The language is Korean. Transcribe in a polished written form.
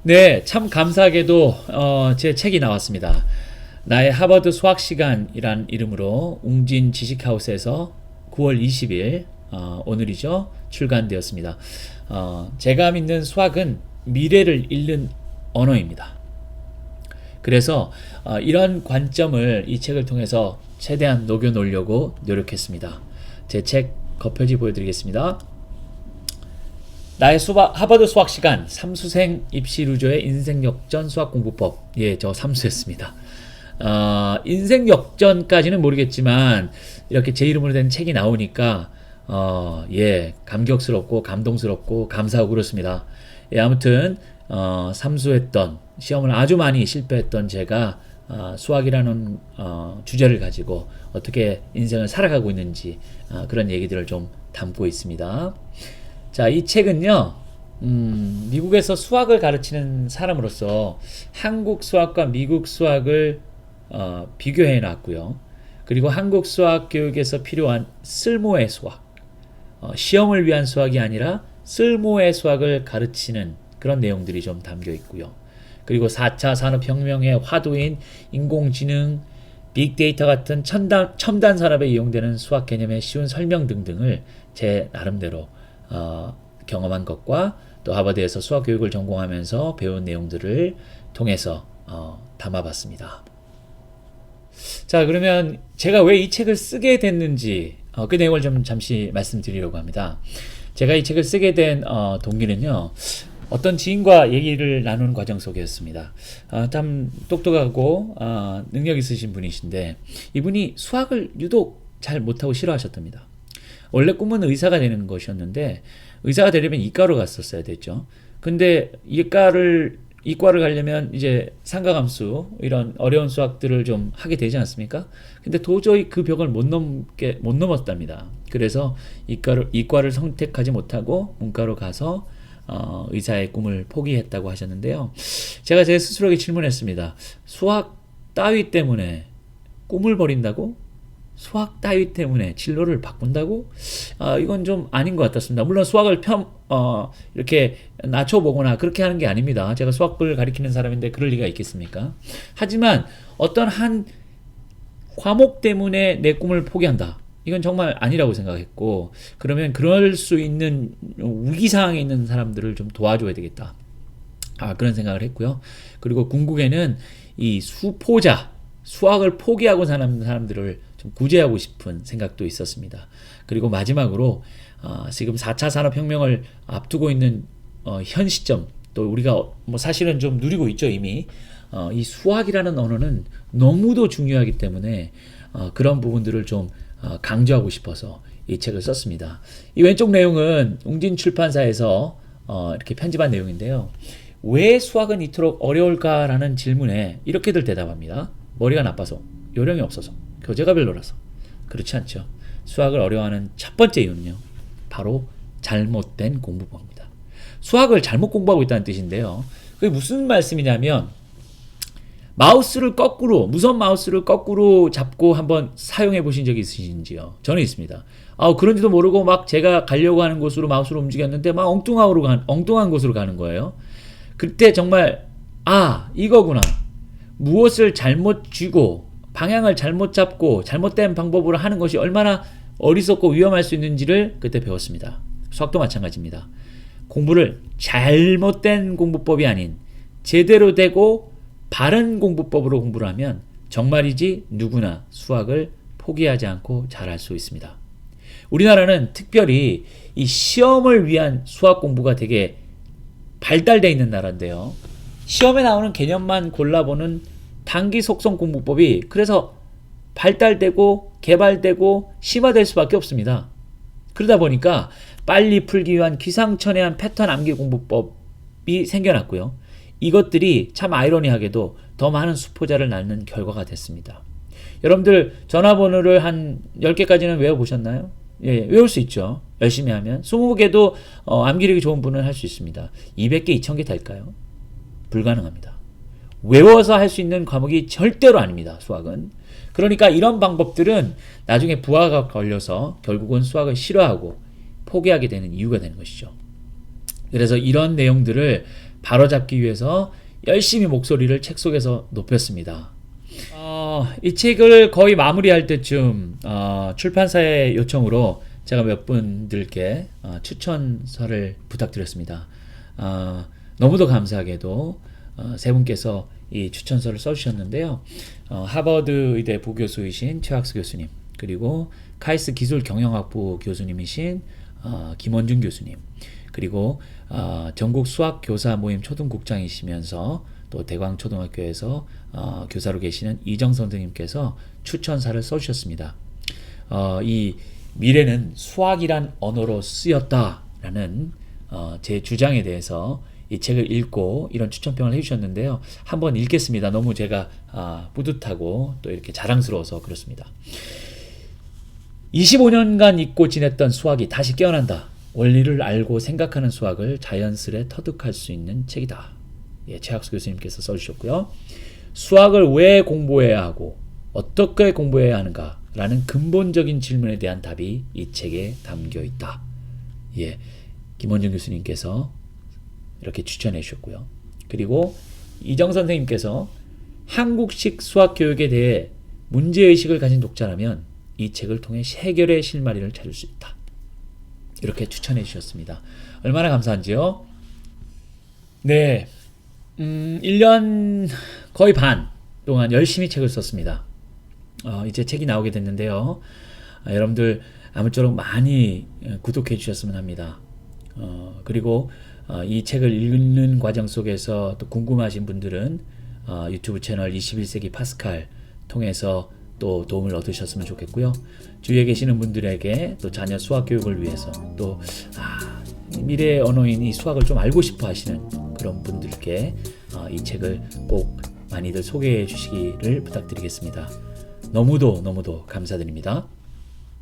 네, 참 감사하게도 제 책이 나왔습니다. 나의 하버드 수학 시간이란 이름으로 웅진 지식하우스에서 9월 20일 오늘이죠. 출간되었습니다. 제가 믿는 수학은 미래를 읽는 언어입니다. 그래서 이런 관점을 이 책을 통해서 최대한 녹여놓으려고 노력했습니다. 제 책 겉표지 보여드리겠습니다. 나의 하버드 수학 시간 삼수생 입시루조의 인생 역전 수학 공부법. 예, 저 삼수했습니다. 인생 역전까지는 모르겠지만 이렇게 제 이름으로 된 책이 나오니까 예, 감격스럽고 감동스럽고 감사하고 그렇습니다. 예, 아무튼 삼수했던 시험을 아주 많이 실패했던 제가 수학이라는 주제를 가지고 어떻게 인생을 살아가고 있는지 그런 얘기들을 좀 담고 있습니다. 자, 이 책은요, 미국에서 수학을 가르치는 사람으로서 한국 수학과 미국 수학을 비교해 놨고요. 그리고 한국 수학 교육에서 필요한 쓸모의 수학, 시험을 위한 수학이 아니라 쓸모의 수학을 가르치는 그런 내용들이 좀 담겨 있고요. 그리고 4차 산업혁명의 화두인 인공지능, 빅데이터 같은 첨단 산업에 이용되는 수학 개념의 쉬운 설명 등등을 제 나름대로 경험한 것과 또 하버드에서 수학 교육을 전공하면서 배운 내용들을 통해서 담아봤습니다. 자, 그러면 제가 왜 이 책을 쓰게 됐는지 그 내용을 좀 잠시 말씀드리려고 합니다. 제가 이 책을 쓰게 된 동기는요, 어떤 지인과 얘기를 나누는 과정 속이었습니다. 참 똑똑하고 능력 있으신 분이신데 이분이 수학을 유독 잘 못하고 싫어하셨답니다. 원래 꿈은 의사가 되는 것이었는데 의사가 되려면 이과로 갔었어야 됐죠. 근데 이과를 가려면 이제 상가함수 이런 어려운 수학들을 좀 하게 되지 않습니까? 근데 도저히 그 벽을 못 넘었답니다. 그래서 이과를 선택하지 못하고 문과로 가서 의사의 꿈을 포기했다고 하셨는데요. 제가 제 스스로에게 질문했습니다. 수학 따위 때문에 꿈을 버린다고? 수학 따위 때문에 진로를 바꾼다고? 이건 좀 아닌 것 같았습니다. 물론 수학을 이렇게 낮춰보거나 그렇게 하는 게 아닙니다. 제가 수학을 가리키는 사람인데 그럴 리가 있겠습니까? 하지만 어떤 한 과목 때문에 내 꿈을 포기한다. 이건 정말 아니라고 생각했고, 그러면 그럴 수 있는 위기 상황에 있는 사람들을 좀 도와줘야 되겠다. 그런 생각을 했고요. 그리고 궁극에는 이 수학을 포기하고 사는 사람들을 좀 구제하고 싶은 생각도 있었습니다. 그리고 마지막으로 지금 4차 산업혁명을 앞두고 있는 현 시점, 또 우리가 뭐 사실은 좀 누리고 있죠, 이미. 이 수학이라는 언어는 너무도 중요하기 때문에 그런 부분들을 좀 강조하고 싶어서 이 책을 썼습니다. 이 왼쪽 내용은 웅진 출판사에서 이렇게 편집한 내용인데요. 왜 수학은 이토록 어려울까라는 질문에 이렇게들 대답합니다. 머리가 나빠서, 요령이 없어서, 교재가 별로라서. 그렇지 않죠. 수학을 어려워하는 첫 번째 이유는요, 바로 잘못된 공부법입니다. 수학을 잘못 공부하고 있다는 뜻인데요. 그게 무슨 말씀이냐면, 무선 마우스를 거꾸로 잡고 한번 사용해 보신 적이 있으신지요? 저는 있습니다. 그런지도 모르고 막 제가 가려고 하는 곳으로 마우스를 움직였는데 막 엉뚱한 곳으로 가는 거예요. 그때 정말 이거구나. 무엇을 잘못 쥐고 방향을 잘못 잡고 잘못된 방법으로 하는 것이 얼마나 어리석고 위험할 수 있는지를 그때 배웠습니다. 수학도 마찬가지입니다. 공부를 잘못된 공부법이 아닌 제대로 되고 바른 공부법으로 공부를 하면 정말이지 누구나 수학을 포기하지 않고 잘할 수 있습니다. 우리나라는 특별히 이 시험을 위한 수학 공부가 되게 발달되어 있는 나라인데요. 시험에 나오는 개념만 골라보는 단기 속성 공부법이 그래서 발달되고 개발되고 심화될 수밖에 없습니다. 그러다 보니까 빨리 풀기 위한 기상천외한 패턴 암기 공부법이 생겨났고요. 이것들이 참 아이러니하게도 더 많은 수포자를 낳는 결과가 됐습니다. 여러분들 전화번호를 한 10개까지는 외워보셨나요? 예, 외울 수 있죠. 열심히 하면. 20개도 암기력이 좋은 분은 할 수 있습니다. 200개, 2000개 될까요? 불가능합니다. 외워서 할 수 있는 과목이 절대로 아닙니다. 수학은. 그러니까 이런 방법들은 나중에 부하가 걸려서 결국은 수학을 싫어하고 포기하게 되는 이유가 되는 것이죠. 그래서 이런 내용들을 바로잡기 위해서 열심히 목소리를 책 속에서 높였습니다. 이 책을 거의 마무리할 때쯤 출판사의 요청으로 제가 몇 분들께 추천서를 부탁드렸습니다. 너무도 감사하게도 세 분께서 이 추천서를 써주셨는데요. 하버드 의대 부교수이신 최학수 교수님, 그리고 카이스트 기술경영학부 교수님이신 김원준 교수님, 그리고 전국 수학교사 모임 초등국장이시면서 또 대광초등학교에서 교사로 계시는 이정선 선생님께서 추천사를 써주셨습니다. 이 미래는 수학이란 언어로 쓰였다라는 제 주장에 대해서 이 책을 읽고 이런 추천평을 해주셨는데요. 한번 읽겠습니다. 너무 제가 뿌듯하고 또 이렇게 자랑스러워서 그렇습니다. 25년간 잊고 지냈던 수학이 다시 깨어난다. 원리를 알고 생각하는 수학을 자연스레 터득할 수 있는 책이다. 예, 최학수 교수님께서 써주셨고요. 수학을 왜 공부해야 하고 어떻게 공부해야 하는가 라는 근본적인 질문에 대한 답이 이 책에 담겨 있다. 예, 김원준 교수님께서 이렇게 추천해 주셨고요. 그리고 이정 선생님께서 한국식 수학 교육에 대해 문제의식을 가진 독자라면 이 책을 통해 해결의 실마리를 찾을 수 있다. 이렇게 추천해 주셨습니다. 얼마나 감사한지요? 네, 1년 거의 반 동안 열심히 책을 썼습니다. 이제 책이 나오게 됐는데요. 여러분들 아무쪼록 많이 구독해 주셨으면 합니다. 그리고 이 책을 읽는 과정 속에서 또 궁금하신 분들은 유튜브 채널 21세기 파스칼 통해서 또 도움을 얻으셨으면 좋겠고요. 주위에 계시는 분들에게 또 자녀 수학 교육을 위해서 또 미래의 언어인 이 수학을 좀 알고 싶어 하시는 그런 분들께 이 책을 꼭 많이들 소개해 주시기를 부탁드리겠습니다. 너무도 감사드립니다.